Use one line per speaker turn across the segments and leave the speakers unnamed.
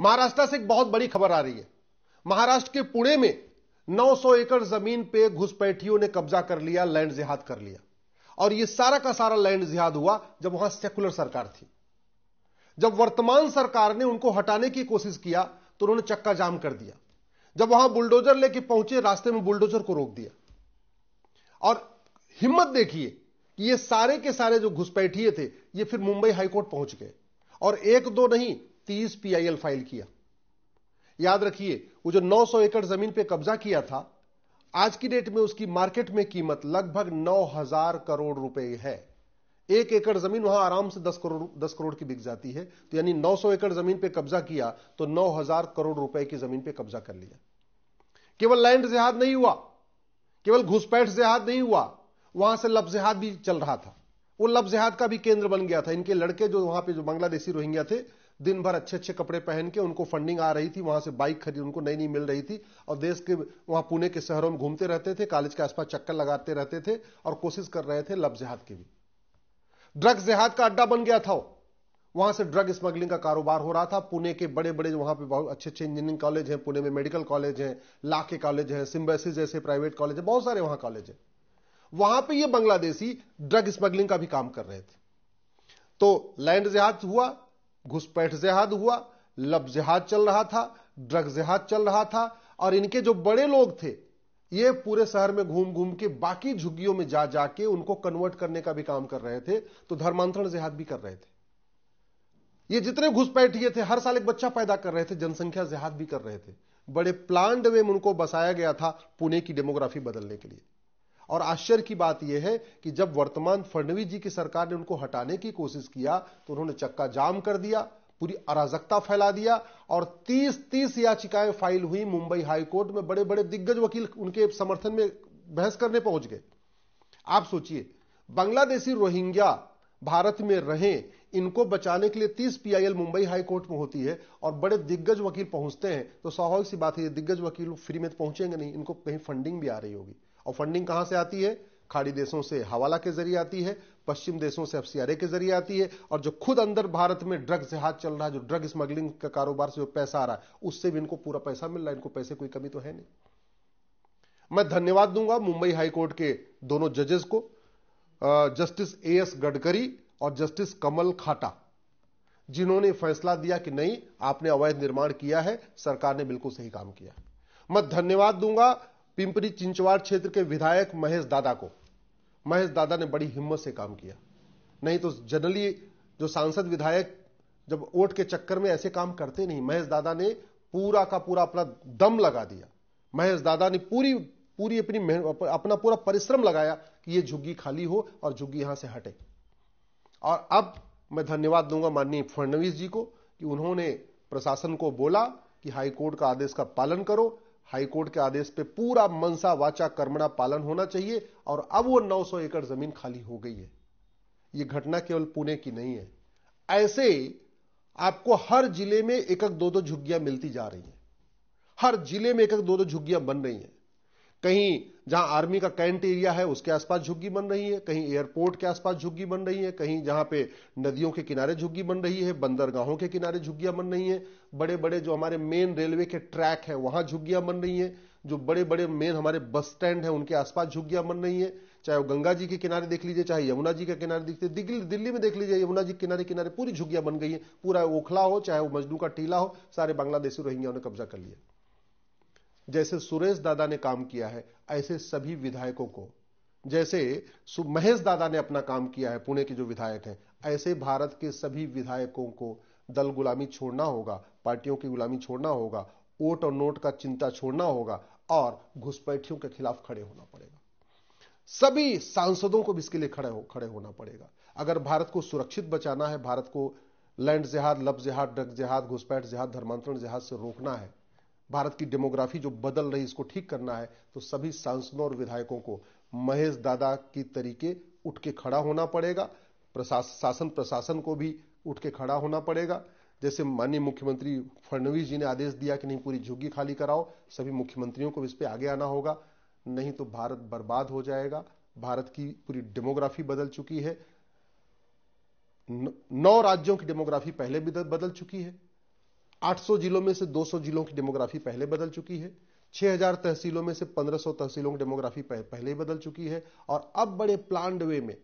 महाराष्ट्र से एक बहुत बड़ी खबर आ रही है। महाराष्ट्र के पुणे में 900 एकड़ जमीन पे घुसपैठियों ने कब्जा कर लिया, लैंड जिहाद कर लिया। और यह सारा का सारा लैंड जिहाद हुआ जब वहां सेकुलर सरकार थी। जब वर्तमान सरकार ने उनको हटाने की कोशिश किया तो उन्होंने चक्का जाम कर दिया। जब वहां बुलडोजर लेके पहुंचे, रास्ते में बुलडोजर को रोक दिया। और हिम्मत देखिए कि ये सारे के सारे जो घुसपैठिए थे, ये फिर मुंबई हाईकोर्ट पहुंच गए और एक दो नहीं 30 पीआईएल फाइल किया। याद रखिए, वो जो 900 एकड़ जमीन पे कब्जा किया था, आज की डेट में उसकी मार्केट में कीमत लगभग 9,000 करोड़ रुपए है। एक एकड़ जमीन वहां आराम से 10 करोड़ की बिक जाती है। तो यानी 900 एकड़ जमीन पे कब्जा किया तो 9,000 करोड़ रुपए की जमीन पे कब्जा कर लिया। केवल लैंड जिहाद नहीं हुआ, केवल घुसपैठ जिहाद नहीं हुआ, वहां से लब जिहाद भी चल रहा था। वो लब जिहाद का भी केंद्र बन गया था। इनके लड़के जो वहां पे जो बांग्लादेशी रोहिंग्या थे, दिन भर अच्छे अच्छे कपड़े पहन के, उनको फंडिंग आ रही थी, वहां से बाइक खरीद उनको नई नई मिल रही थी और देश के वहां पुणे के शहरों में घूमते रहते थे, कॉलेज के आसपास चक्कर लगाते रहते थे और कोशिश कर रहे थे लब जिहाद की भी। ड्रग जिहाद का अड्डा बन गया था। वहां से ड्रग स्मगलिंग का कारोबार हो रहा था। पुणे के बड़े बड़े वहां पे बहुत अच्छे अच्छे इंजीनियरिंग कॉलेज हैं, पुणे में मेडिकल कॉलेज हैं, लॉ के कॉलेज हैं, सिम्बायोसिस जैसे प्राइवेट कॉलेज है, बहुत सारे वहां कॉलेज हैं। वहां पे ये बांग्लादेशी ड्रग स्मगलिंग का भी काम कर रहे थे। तो लैंड जिहाद हुआ, घुसपैठ जिहाद हुआ, लब जिहाद चल रहा था, ड्रग जिहाद चल रहा था। और इनके जो बड़े लोग थे, ये पूरे शहर में घूम घूम के बाकी झुग्गियों में जा जाके उनको कन्वर्ट करने का भी काम कर रहे थे। तो धर्मांतरण जिहाद भी कर रहे थे। ये जितने घुसपैठिए थे, हर साल एक बच्चा पैदा कर रहे थे, जनसंख्या जिहाद भी कर रहे थे। बड़े प्लान्ड वे में उनको बसाया गया था पुणे की डेमोग्राफी बदलने के लिए। और आश्चर्य की बात यह है कि जब वर्तमान फडणवीस जी की सरकार ने उनको हटाने की कोशिश किया तो उन्होंने चक्का जाम कर दिया, पूरी अराजकता फैला दिया और 30 याचिकाएं फाइल हुई मुंबई हाईकोर्ट में। बड़े बड़े दिग्गज वकील उनके समर्थन में बहस करने पहुंच गए। आप सोचिए, बांग्लादेशी रोहिंग्या भारत में रहें, इनको बचाने के लिए 30 पीआईएल मुंबई हाईकोर्ट में होती है और बड़े दिग्गज वकील पहुंचते हैं। तो स्वाभाविक सी बात है, ये दिग्गज वकील फ्री में पहुंचेंगे नहीं, इनको कहीं फंडिंग भी आ रही होगी। और फंडिंग कहां से आती है? खाड़ी देशों से हवाला के जरिए आती है, पश्चिम देशों से एफसीआरए के जरिए आती है, और जो खुद अंदर भारत में ड्रग जिहाद चल रहा है, जो ड्रग स्मगलिंग का कारोबार से जो पैसा आ रहा है, उससे भी इनको पूरा पैसा मिल रहा है। इनको पैसे कोई कमी तो है नहीं। मैं धन्यवाद दूंगा मुंबई हाईकोर्ट के दोनों जजेस को, जस्टिस एएस गडकरी और जस्टिस कमल खाटा, जिन्होंने फैसला दिया कि नहीं, आपने अवैध निर्माण किया है, सरकार ने बिल्कुल सही काम किया। मैं धन्यवाद दूंगा पिंपरी चिंचवाड़ क्षेत्र के विधायक महेश दादा को। महेश दादा ने बड़ी हिम्मत से काम किया। नहीं तो जनरली जो सांसद विधायक जब वोट के चक्कर में ऐसे काम करते नहीं, महेश दादा ने पूरा का पूरा अपना दम लगा दिया। महेश दादा ने पूरी अपना पूरा परिश्रम लगाया कि यह झुग्गी खाली हो और झुग्गी यहां से हटे। और अब मैं धन्यवाद दूंगा माननीय फडणवीस जी को कि उन्होंने प्रशासन को बोला कि हाईकोर्ट का आदेश का पालन करो। हाईकोर्ट के आदेश पे पूरा मनसा वाचा कर्मणा पालन होना चाहिए और अब वो 900 एकड़ जमीन खाली हो गई है। ये घटना केवल पुणे की नहीं है, ऐसे आपको हर जिले में एक एक दो दो झुग्गियां मिलती जा रही हैं। हर जिले में एक एक दो दो झुग्गियां बन रही हैं। कहीं जहां आर्मी का कैंट एरिया है उसके आसपास झुग्गी बन रही है, कहीं एयरपोर्ट के आसपास झुग्गी बन रही है, कहीं जहां पे नदियों के किनारे झुग्गी बन रही है, बंदरगाहों के किनारे झुग्गियां बन रही हैं, बड़े बड़े जो हमारे मेन रेलवे के ट्रैक है वहां झुग्गियां बन रही हैं, जो बड़े बड़े मेन हमारे बस स्टैंड है उनके आसपास झुग्गियां बन रही हैं। चाहे वो गंगा जी के किनारे देख लीजिए, चाहे यमुना जी के किनारे दिखते, दिल्ली में देख लीजिए, यमुना जी के किनारे किनारे पूरी झुग्गियां बन गई है। पूरा ओखला हो चाहे वो मजनू का टीला हो, सारे बांग्लादेशी रोहिंग्या ने कब्जा कर लिया। जैसे सुरेश दादा ने काम किया है, ऐसे सभी विधायकों को, जैसे महेश दादा ने अपना काम किया है, पुणे के जो विधायक हैं, ऐसे भारत के सभी विधायकों को दल गुलामी छोड़ना होगा, पार्टियों की गुलामी छोड़ना होगा, वोट और नोट का चिंता छोड़ना होगा और घुसपैठियों के खिलाफ खड़े होना पड़ेगा। सभी सांसदों को भी इसके लिए खड़े होना पड़ेगा। अगर भारत को सुरक्षित बचाना है, भारत को लैंड जिहाद, लब जिहाद, ड्रग जिहाद, घुसपैठ जिहाद, धर्मांतरण जिहाद से रोकना है, भारत की डेमोग्राफी जो बदल रही इसको ठीक करना है, तो सभी सांसदों और विधायकों को महेश दादा की तरीके उठ के खड़ा होना पड़ेगा। शासन प्रशासन को भी उठ के खड़ा होना पड़ेगा। जैसे माननीय मुख्यमंत्री फडणवीस जी ने आदेश दिया कि नहीं, पूरी झुग्गी खाली कराओ, सभी मुख्यमंत्रियों को इस पे आगे आना होगा, नहीं तो भारत बर्बाद हो जाएगा। भारत की पूरी डेमोग्राफी बदल चुकी है। 9 राज्यों की डेमोग्राफी पहले भी बदल चुकी है। 800 जिलों में से 200 जिलों की डेमोग्राफी पहले बदल चुकी है। 6000 तहसीलों में से 1500 तहसीलों की डेमोग्राफी पहले ही बदल चुकी है। और अब बड़े प्लान्ड वे में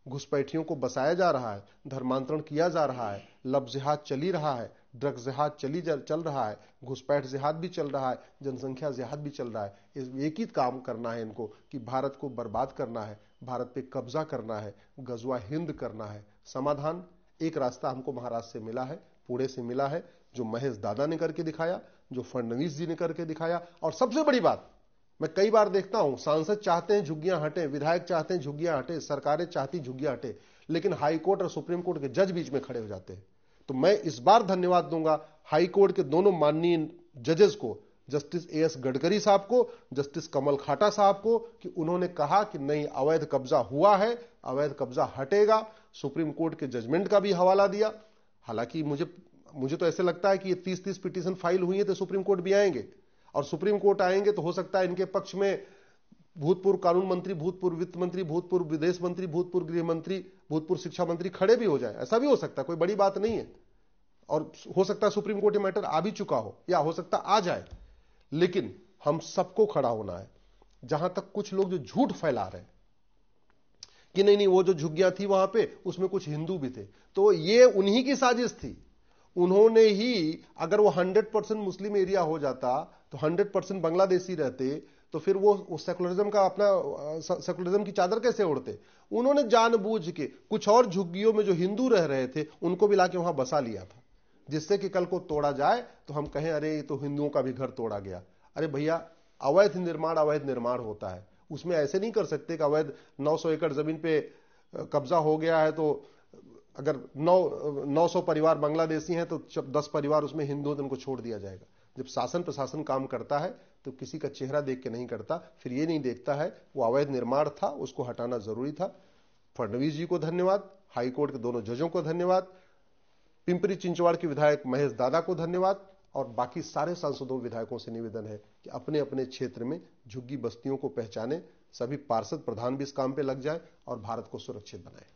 घुसपैठियों को बसाया जा रहा है, धर्मांतरण किया जा रहा है, लब जिहाद चली रहा है, ड्रग्स जिहाद चल रहा है, घुसपैठ जिहाद भी चल रहा है, जनसंख्या जिहाद भी चल रहा है। इस एक ही काम करना है इनको कि भारत को बर्बाद करना है, भारत पे कब्जा करना है, गजवा हिंद करना है। समाधान एक रास्ता हमको महाराष्ट्र से मिला है, पुणे से मिला है, जो महेश दादा ने करके दिखाया, जो फडणवीस जी ने करके दिखाया। और सबसे बड़ी बात, मैं कई बार देखता हूं सांसद चाहते हैं झुग्गियां हटे, विधायक चाहते हैं झुग्गियां हटे, सरकारें चाहती झुग्गियां हटे, लेकिन हाई कोर्ट और सुप्रीम कोर्ट के जज बीच में खड़े हो जाते हैं। तो मैं इस बार धन्यवाद दूंगा हाई कोर्ट के दोनों माननीय जजेस को, जस्टिस एएस गडकरी साहब को, जस्टिस कमल खाटा साहब को, कि उन्होंने कहा कि नहीं, अवैध कब्जा हुआ है, अवैध कब्जा हटेगा। सुप्रीम कोर्ट के जजमेंट का भी हवाला दिया। हालांकि मुझे तो ऐसे लगता है कि ये 30-30 पिटीशन फाइल हुई है तो सुप्रीम कोर्ट भी आएंगे, और सुप्रीम कोर्ट आएंगे तो हो सकता है इनके पक्ष में भूतपूर्व कानून मंत्री, भूतपूर्व वित्त मंत्री, भूतपूर्व विदेश मंत्री, भूतपूर्व गृह मंत्री, भूतपूर्व शिक्षा मंत्री खड़े भी हो जाए। ऐसा भी हो सकता है, कोई बड़ी बात नहीं है। और हो सकता है सुप्रीम कोर्ट ये मैटर आ भी चुका हो, या हो सकता आ जाए। लेकिन हम सबको खड़ा होना है। जहां तक कुछ लोग जो झूठ फैला रहे हैं कि नहीं वो जो झुग्गियां थी वहां पे उसमें कुछ हिंदू भी थे, तो ये उन्हीं की साजिश थी। उन्होंने ही, अगर वो 100% मुस्लिम एरिया हो जाता तो 100% बांग्लादेशी रहते, तो फिर वो सेकुलरिज्म का अपना सेकुलरिज्म की चादर कैसे ओढ़ते। उन्होंने जानबूझ के कुछ और झुग्गियों में जो हिंदू रह रहे थे उनको भी लाके वहां बसा लिया था, जिससे कि कल को तोड़ा जाए तो हम कहें अरे ये तो हिंदुओं का भी घर तोड़ा गया। अरे भैया, अवैध निर्माण होता है, उसमें ऐसे नहीं कर सकते कि अवैध 900 एकड़ जमीन पे कब्जा हो गया है तो अगर 900 परिवार बांग्लादेशी हैं तो 10 परिवार उसमें हिंदू, तो उनको छोड़ दिया जाएगा। जब शासन प्रशासन काम करता है तो किसी का चेहरा देख के नहीं करता, फिर ये नहीं देखता है वो अवैध निर्माण था, उसको हटाना जरूरी था। फडणवीस जी को धन्यवाद, हाईकोर्ट के दोनों जजों को धन्यवाद, पिंपरी चिंचवाड़ के विधायक महेश दादा को धन्यवाद, और बाकी सारे सांसदों विधायकों से निवेदन है कि अपने अपने क्षेत्र में झुग्गी बस्तियों को पहचाने, सभी पार्षद प्रधान भी इस काम पे लग जाए और भारत को सुरक्षित बनाए।